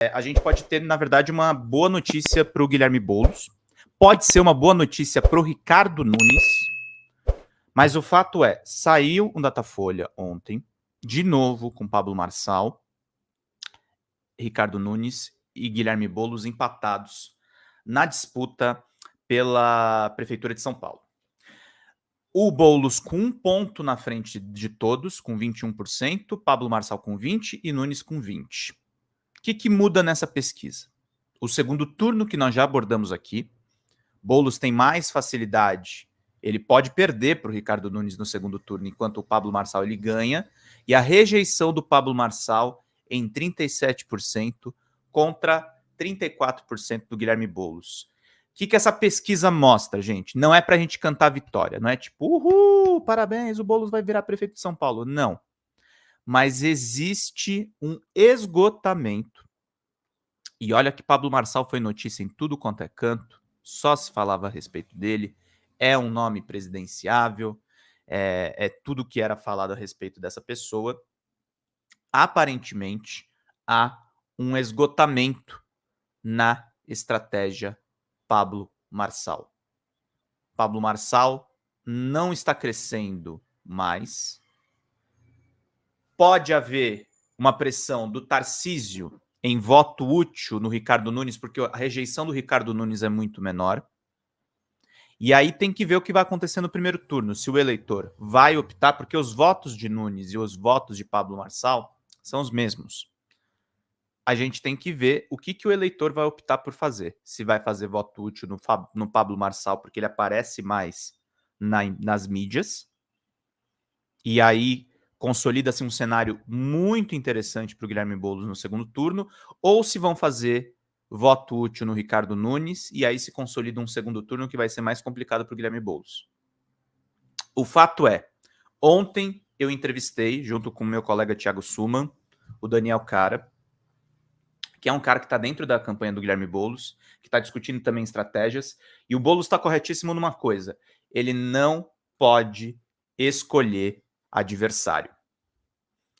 A gente pode ter, na verdade, uma boa notícia para o Guilherme Boulos. Pode ser uma boa notícia para o Ricardo Nunes. Mas o fato é, saiu um Datafolha ontem, de novo com Pablo Marçal, Ricardo Nunes e Guilherme Boulos empatados na disputa pela Prefeitura de São Paulo. O Boulos com 1 ponto na frente de todos, com 21%, Pablo Marçal com 20% e Nunes com 20%. O que muda nessa pesquisa? O segundo turno que nós já abordamos aqui, Boulos tem mais facilidade, ele pode perder para o Ricardo Nunes no segundo turno, enquanto o Pablo Marçal ele ganha, e a rejeição do Pablo Marçal em 37% contra 34% do Guilherme Boulos. O que essa pesquisa mostra, gente? Não é para a gente cantar vitória, não é tipo, uhul, parabéns, o Boulos vai virar prefeito de São Paulo. Não. Mas existe um esgotamento. E olha que Pablo Marçal foi notícia em tudo quanto é canto, só se falava a respeito dele, é um nome presidenciável, é tudo que era falado a respeito dessa pessoa. Aparentemente, há um esgotamento na estratégia Pablo Marçal. Pablo Marçal não está crescendo mais. Pode haver uma pressão do Tarcísio em voto útil no Ricardo Nunes, porque a rejeição do Ricardo Nunes é muito menor. E aí tem que ver o que vai acontecer no primeiro turno, se o eleitor vai optar, porque os votos de Nunes e os votos de Pablo Marçal são os mesmos. A gente tem que ver o que o eleitor vai optar por fazer. Se vai fazer voto útil no Pablo Marçal, porque ele aparece mais nas mídias, e aí consolida-se um cenário muito interessante para o Guilherme Boulos no segundo turno, ou se vão fazer voto útil no Ricardo Nunes, e aí se consolida um segundo turno que vai ser mais complicado para o Guilherme Boulos. O fato é, ontem eu entrevistei, junto com o meu colega Thiago Suman, o Daniel Cara, que é um cara que está dentro da campanha do Guilherme Boulos, que está discutindo também estratégias, e o Boulos está corretíssimo numa coisa, ele não pode escolher adversário.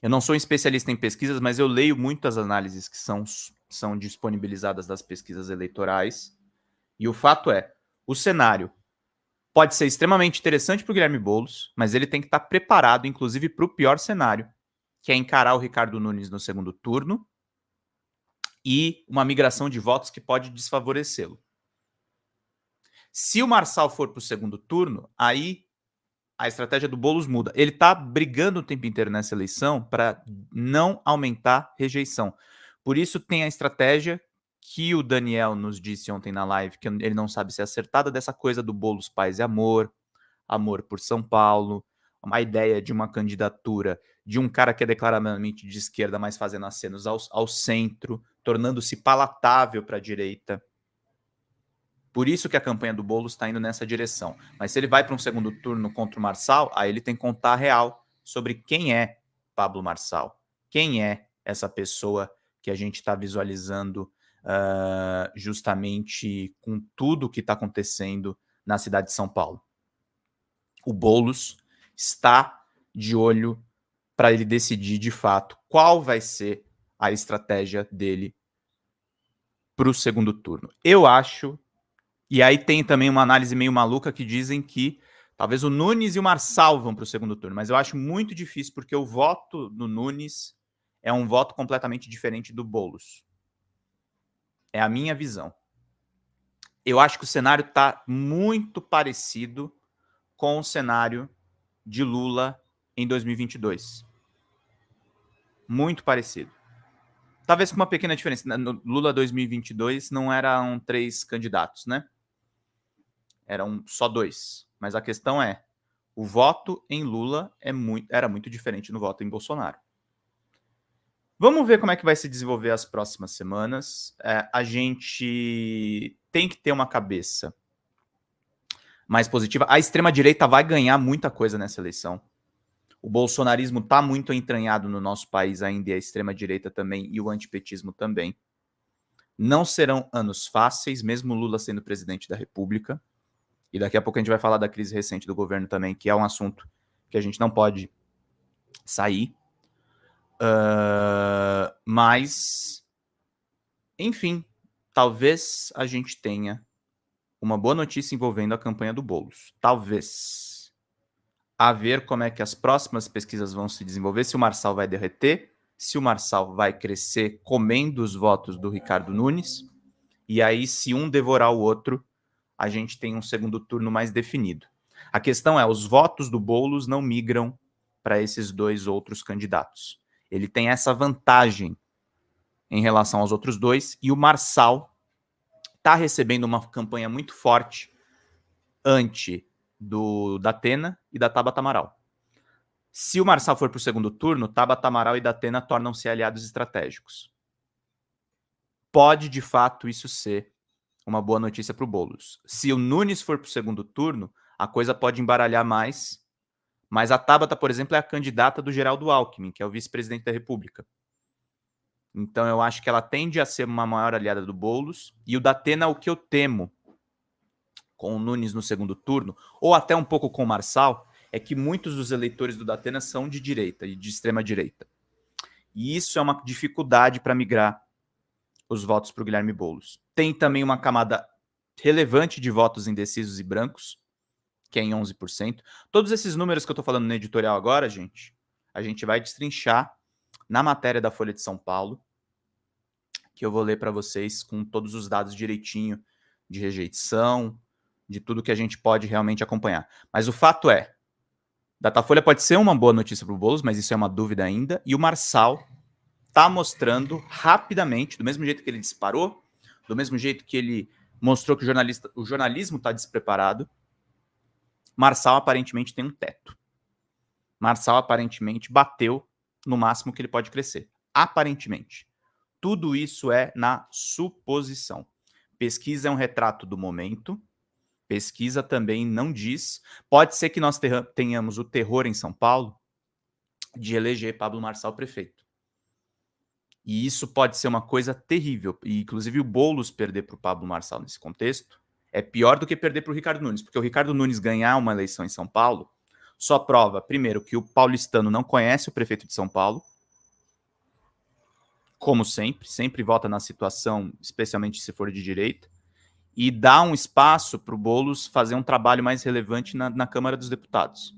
Eu não sou um especialista em pesquisas, mas eu leio muitas análises que são disponibilizadas das pesquisas eleitorais, e o fato é, o cenário pode ser extremamente interessante para o Guilherme Boulos, mas ele tem que estar preparado, inclusive, para o pior cenário, que é encarar o Ricardo Nunes no segundo turno, e uma migração de votos que pode desfavorecê-lo. Se o Marçal for para o segundo turno, aí a estratégia do Boulos muda. Ele está brigando o tempo inteiro nessa eleição para não aumentar rejeição. Por isso tem a estratégia que o Daniel nos disse ontem na live, que ele não sabe se é acertada, dessa coisa do Boulos Paz e Amor, Amor por São Paulo, uma ideia de uma candidatura de um cara que é declaradamente de esquerda, mas fazendo acenos ao centro, tornando-se palatável para a direita. Por isso que a campanha do Boulos está indo nessa direção. Mas se ele vai para um segundo turno contra o Marçal, aí ele tem que contar a real sobre quem é Pablo Marçal. Quem é essa pessoa que a gente está visualizando justamente com tudo que está acontecendo na cidade de São Paulo. O Boulos está de olho para ele decidir, de fato, qual vai ser a estratégia dele para o segundo turno. Eu acho, e aí tem também uma análise meio maluca que dizem que talvez o Nunes e o Marçal vão para o segundo turno, mas eu acho muito difícil, porque o voto do Nunes é um voto completamente diferente do Boulos. É a minha visão. Eu acho que o cenário está muito parecido com o cenário de Lula em 2022. Muito parecido. Talvez com uma pequena diferença. No Lula 2022 não eram 3 candidatos, né? Eram só 2. Mas a questão é, o voto em Lula era muito diferente do voto em Bolsonaro. Vamos ver como é que vai se desenvolver as próximas semanas. A gente tem que ter uma cabeça mais positiva. A extrema-direita vai ganhar muita coisa nessa eleição. O bolsonarismo está muito entranhado no nosso país ainda, e a extrema-direita também, e o antipetismo também. Não serão anos fáceis, mesmo Lula sendo presidente da República. E daqui a pouco a gente vai falar da crise recente do governo também, que é um assunto que a gente não pode sair. Mas Enfim, talvez a gente tenha uma boa notícia envolvendo a campanha do Boulos. Talvez. A ver como é que as próximas pesquisas vão se desenvolver, se o Marçal vai derreter, se o Marçal vai crescer comendo os votos do Ricardo Nunes, e aí se um devorar o outro, a gente tem um segundo turno mais definido. A questão é, os votos do Boulos não migram para esses dois outros candidatos. Ele tem essa vantagem em relação aos outros dois, e o Marçal está recebendo uma campanha muito forte do Datena e da Tabata Amaral. Se o Marçal for para o segundo turno, Tabata Amaral e Datena tornam-se aliados estratégicos. Pode, de fato, isso ser uma boa notícia para o Boulos. Se o Nunes for para o segundo turno, a coisa pode embaralhar mais, mas a Tabata, por exemplo, é a candidata do Geraldo Alckmin, que é o vice-presidente da República. Então eu acho que ela tende a ser uma maior aliada do Boulos, e o Datena, o que eu temo com o Nunes no segundo turno, ou até um pouco com o Marçal, é que muitos dos eleitores do Datena são de direita e de extrema direita. E isso é uma dificuldade para migrar os votos para o Guilherme Boulos. Tem também uma camada relevante de votos indecisos e brancos, que é em 11%. Todos esses números que eu estou falando no editorial agora, gente, a gente vai destrinchar na matéria da Folha de São Paulo, que eu vou ler para vocês com todos os dados direitinho de rejeição, de tudo que a gente pode realmente acompanhar. Mas o fato é, Datafolha pode ser uma boa notícia para o Boulos, mas isso é uma dúvida ainda, e o Marçal está mostrando rapidamente, do mesmo jeito que ele disparou, do mesmo jeito que ele mostrou que o jornalismo está despreparado, Marçal aparentemente tem um teto. Marçal aparentemente bateu no máximo que ele pode crescer. Aparentemente. Tudo isso é na suposição. Pesquisa é um retrato do momento. Pesquisa também não diz. Pode ser que nós tenhamos o terror em São Paulo de eleger Pablo Marçal prefeito. E isso pode ser uma coisa terrível. E, inclusive, o Boulos perder para o Pablo Marçal nesse contexto é pior do que perder para o Ricardo Nunes. Porque o Ricardo Nunes ganhar uma eleição em São Paulo só prova, primeiro, que o paulistano não conhece o prefeito de São Paulo, como sempre vota na situação, especialmente se for de direita, e dá um espaço para o Boulos fazer um trabalho mais relevante na Câmara dos Deputados.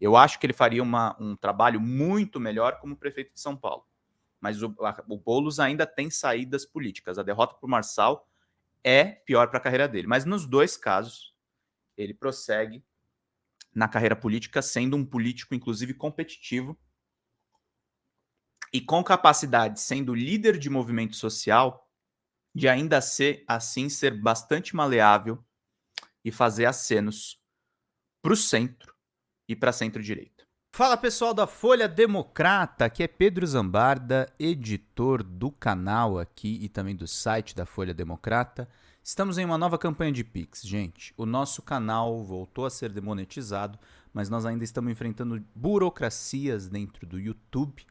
Eu acho que ele faria um trabalho muito melhor como prefeito de São Paulo. Mas o Boulos ainda tem saídas políticas. A derrota para o Marçal é pior para a carreira dele. Mas nos dois casos, ele prossegue na carreira política, sendo um político, inclusive, competitivo, e com capacidade, sendo líder de movimento social, de ainda assim ser bastante maleável e fazer acenos para o centro e para a centro-direita. Fala, pessoal da Folha Democrata, aqui é Pedro Zambarda, editor do canal aqui e também do site da Folha Democrata. Estamos em uma nova campanha de Pix, gente. O nosso canal voltou a ser demonetizado, mas nós ainda estamos enfrentando burocracias dentro do YouTube.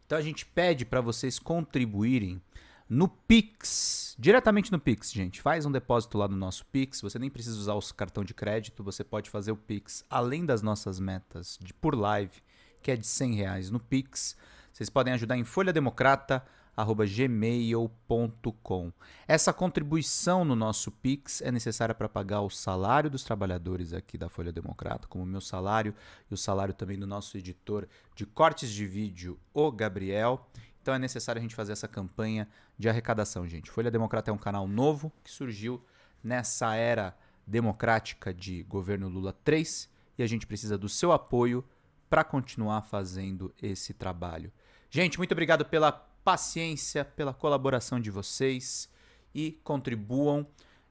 Então a gente pede para vocês contribuírem no Pix, diretamente no Pix, gente. Faz um depósito lá no nosso Pix, você nem precisa usar o cartão de crédito, você pode fazer o Pix além das nossas metas por live, que é de R$100 no Pix. Vocês podem ajudar em folhademocrata@gmail.com. Essa contribuição no nosso Pix é necessária para pagar o salário dos trabalhadores aqui da Folha Democrata, como o meu salário e o salário também do nosso editor de cortes de vídeo, o Gabriel. Então é necessário a gente fazer essa campanha de arrecadação, gente. Folha Democrata é um canal novo que surgiu nessa era democrática de governo Lula 3 e a gente precisa do seu apoio para continuar fazendo esse trabalho. Gente, muito obrigado pela paciência, pela colaboração de vocês e contribuam.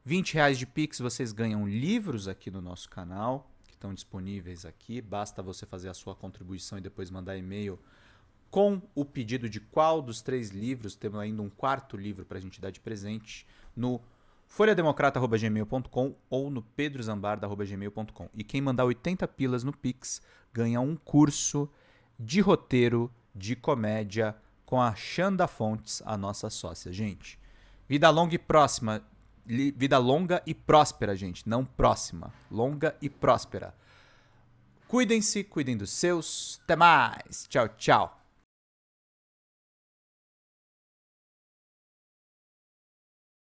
R$20 de Pix, vocês ganham livros aqui no nosso canal, que estão disponíveis aqui. Basta você fazer a sua contribuição e depois mandar e-mail com o pedido de qual dos 3 livros, temos ainda um 4º livro para a gente dar de presente, no folhademocrata@gmail.com ou no pedrozambarda@gmail.com. E quem mandar 80 pilas no Pix ganha um curso de roteiro de comédia com a Xanda Fontes, a nossa sócia. Gente, vida longa e próxima. Vida longa e próspera, gente. Não próxima. Longa e próspera. Cuidem-se, cuidem dos seus. Até mais. Tchau, tchau.